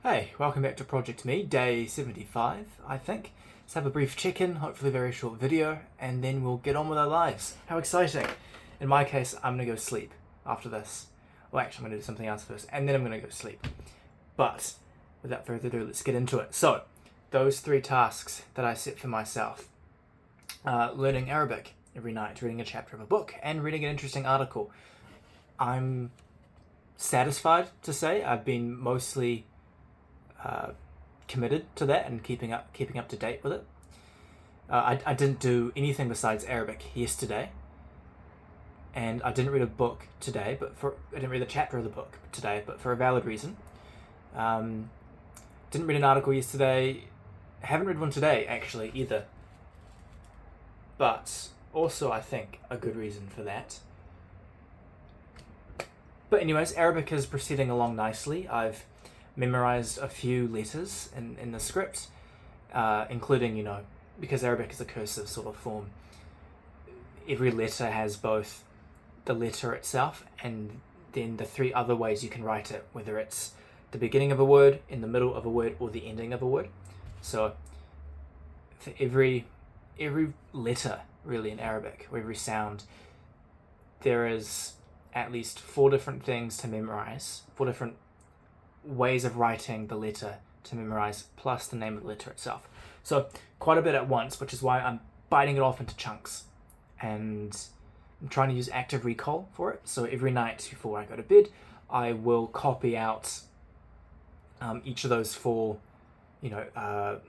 Hey, welcome back to Project Me, day 75, I think. Let's have a brief check-in, hopefully a very short video, and then we'll get on with our lives. How exciting! In my case, I'm gonna go sleep after this. Well, actually, I'm gonna do something else first, and then I'm gonna go sleep. But, without further ado, let's get into it. So, those three tasks that I set for myself. Learning Arabic every night, reading a chapter of a book, and reading an interesting article. I'm satisfied to say I've been mostly committed to that and keeping up to date with it. I didn't do anything besides Arabic yesterday, and I didn't read a book today. I didn't read a chapter of the book today, but for a valid reason. Didn't read an article yesterday. Haven't read one today actually either. But also, I think a good reason for that. But anyways, Arabic is proceeding along nicely. I've memorized a few letters in the script, including, because Arabic is a cursive sort of form, every letter has both the letter itself and then the three other ways you can write it, whether it's the beginning of a word, in the middle of a word, or the ending of a word. So for every letter, really, in Arabic, or every sound, there is at least 4 different things to memorize, 4 different ways of writing the letter to memorize, plus the name of the letter itself. So quite a bit at once, which is why I'm biting it off into chunks, and I'm trying to use active recall for it. So every night before I go to bed, I will copy out each of those 4, the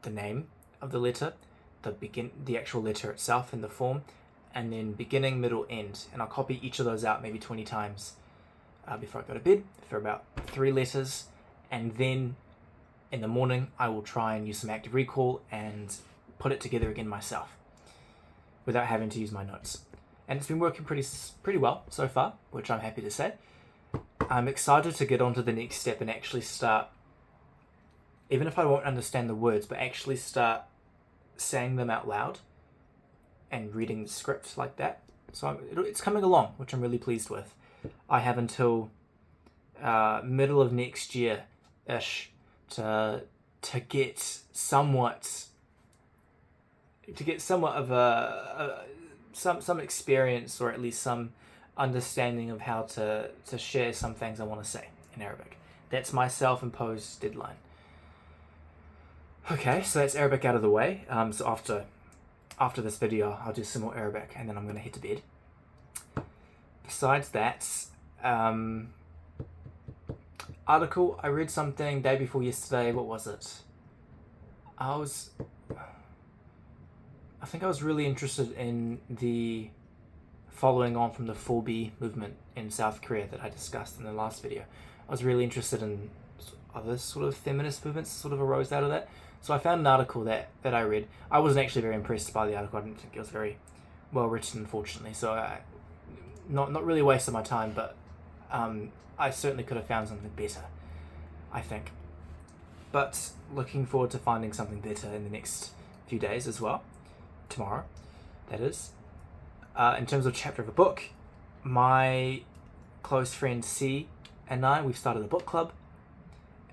name of the letter, the actual letter itself in the form, and then beginning, middle, end, and I'll copy each of those out maybe 20 times before I go to bed for about 3 letters, and then in the morning I will try and use some active recall and put it together again myself without having to use my notes. And it's been working pretty well so far, which I'm happy to say. I'm excited to get on to the next step and actually start, even if I won't understand the words, but actually start saying them out loud and reading the script like that. So it's coming along, which I'm really pleased with. I have until middle of next year-ish to get somewhat of some experience, or at least some understanding of how to share some things I want to say in Arabic. That's my self-imposed deadline. Okay, so that's Arabic out of the way. So after this video, I'll do some more Arabic, and then I'm going to head to bed. Besides that, article, I read something day before yesterday. What was it? I think I was really interested in the following on from the 4B movement in South Korea that I discussed in the last video. I was really interested in other sort of feminist movements that sort of arose out of that. So I found an article that I read. I wasn't actually very impressed by the article. I didn't think it was very well written, unfortunately. So not really a waste of my time, but I certainly could have found something better, I think. But looking forward to finding something better in the next few days as well. Tomorrow, that is. In terms of chapter of a book, my close friend C and I, we've started a book club,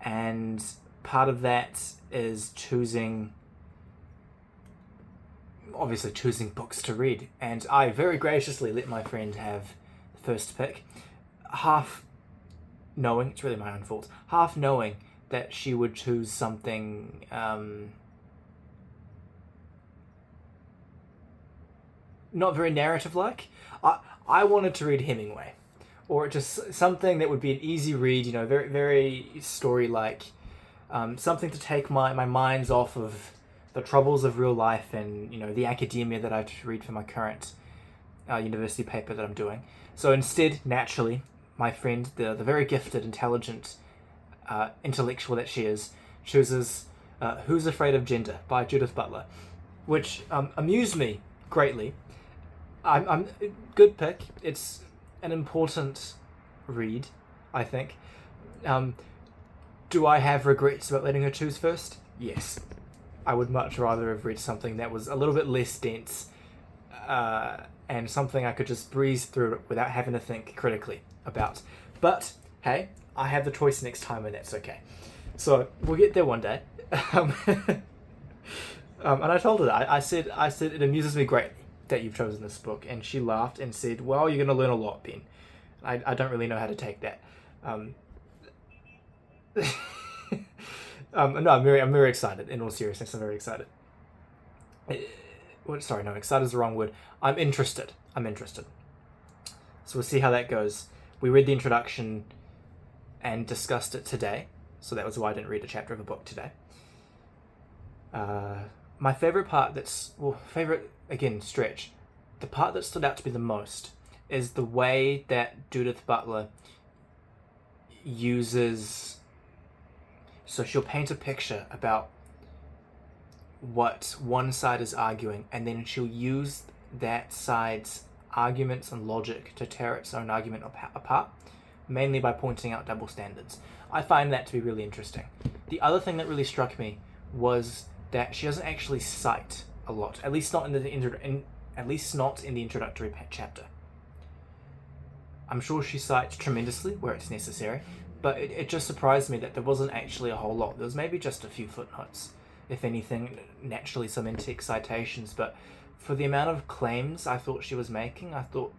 and part of that is choosing books to read, and I very graciously let my friend have the first pick, half knowing, it's really my own fault, half knowing that she would choose something not very narrative-like. I wanted to read Hemingway, or just something that would be an easy read, very, very story-like, something to take my minds off of the troubles of real life and, the academia that I have to read for my current university paper that I'm doing. So instead, naturally, my friend, the very gifted, intelligent, intellectual that she is, chooses Who's Afraid of Gender by Judith Butler, which amused me greatly. I'm good pick. It's an important read, I think. Do I have regrets about letting her choose first? Yes. I would much rather have read something that was a little bit less dense, and something I could just breeze through without having to think critically about. But hey, I have the choice next time, and that's okay. So we'll get there one day. Um, and I told her that. I said it amuses me greatly that you've chosen this book, and she laughed and said, "Well, you're going to learn a lot, Ben." I don't really know how to take that. Um, no, I'm very excited. In all seriousness, I'm very excited. Sorry, no, excited is the wrong word. I'm interested. So we'll see how that goes. We read the introduction and discussed it today, so that was why I didn't read a chapter of a book today. My favorite part stretch. The part that stood out to me the most is the way that Judith Butler uses. So she'll paint a picture about what one side is arguing, and then she'll use that side's arguments and logic to tear its own argument apart, mainly by pointing out double standards. I find that to be really interesting. The other thing that really struck me was that she doesn't actually cite a lot, at least not in the introductory chapter. I'm sure she cites tremendously where it's necessary, but it just surprised me that there wasn't actually a whole lot. There was maybe just a few footnotes, if anything, naturally some in-text citations, but for the amount of claims I thought she was making, I thought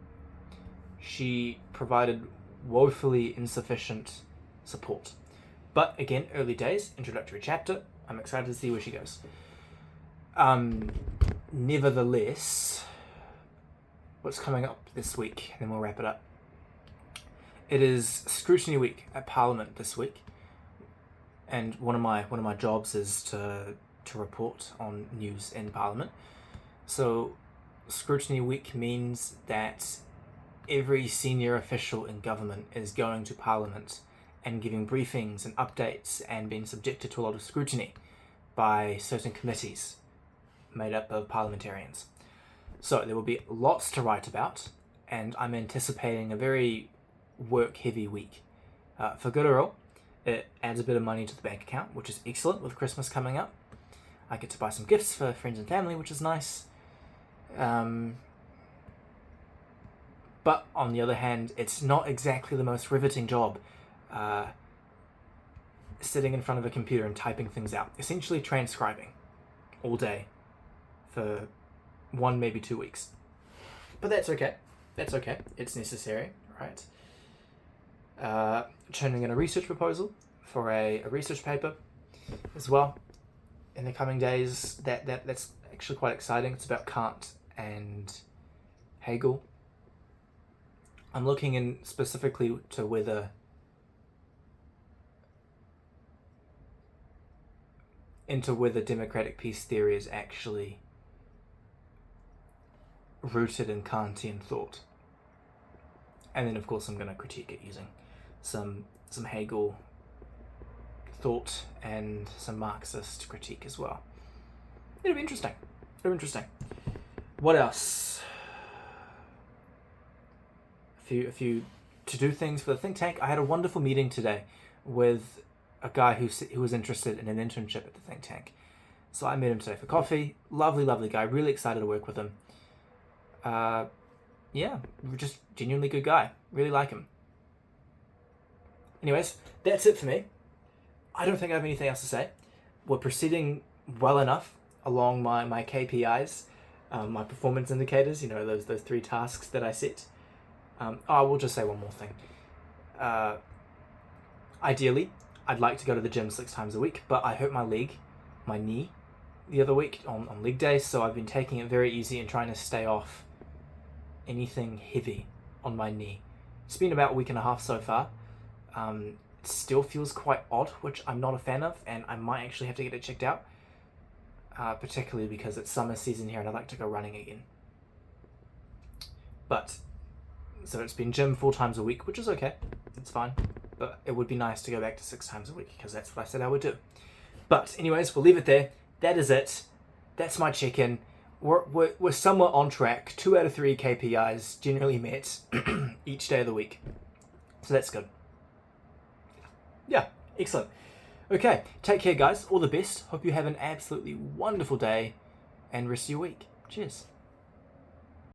she provided woefully insufficient support. But again, early days, introductory chapter, I'm excited to see where she goes. Nevertheless, what's coming up this week, and then we'll wrap it up. It is Scrutiny Week at Parliament this week, and one of my jobs is to report on news in Parliament. So Scrutiny Week means that every senior official in government is going to Parliament and giving briefings and updates and being subjected to a lot of scrutiny by certain committees made up of parliamentarians. So there will be lots to write about, and I'm anticipating a very work-heavy week. For good or ill, it adds a bit of money to the bank account, which is excellent with Christmas coming up. I get to buy some gifts for friends and family, which is nice. But on the other hand, it's not exactly the most riveting job sitting in front of a computer and typing things out. Essentially transcribing all day for 1, maybe 2 weeks. But that's okay. It's necessary, right? Turning in a research proposal for a research paper as well in the coming days. That's actually quite exciting. It's about Kant and Hegel. I'm looking in specifically to whether democratic peace theory is actually rooted in Kantian thought. And then of course I'm going to critique it using some Hegel thought and some Marxist critique as well. It'll be interesting. What else? A few to-do things for the think tank. I had a wonderful meeting today with a guy who was interested in an internship at the think tank. So I met him today for coffee. Lovely guy. Really excited to work with him. Yeah, just genuinely good guy. Really like him. Anyways, that's it for me. I don't think I have anything else to say. We're proceeding well enough along my KPIs, my performance indicators, those 3 tasks that I set. I will just say one more thing. Ideally, I'd like to go to the gym 6 times a week, but I hurt my knee, the other week on leg day, so I've been taking it very easy and trying to stay off anything heavy on my knee. It's been about a week and a half so far. It still feels quite odd, which I'm not a fan of, and I might actually have to get it checked out, particularly because it's summer season here and I'd like to go running again. So it's been gym 4 times a week, which is okay. It's fine. But it would be nice to go back to 6 times a week, because that's what I said I would do. But anyways, we'll leave it there. That is it. That's my check-in. We're somewhat on track. 2 out of 3 KPIs generally met each day of the week. So that's good. Yeah, excellent. Okay, take care, guys. All the best. Hope you have an absolutely wonderful day and rest of your week. Cheers.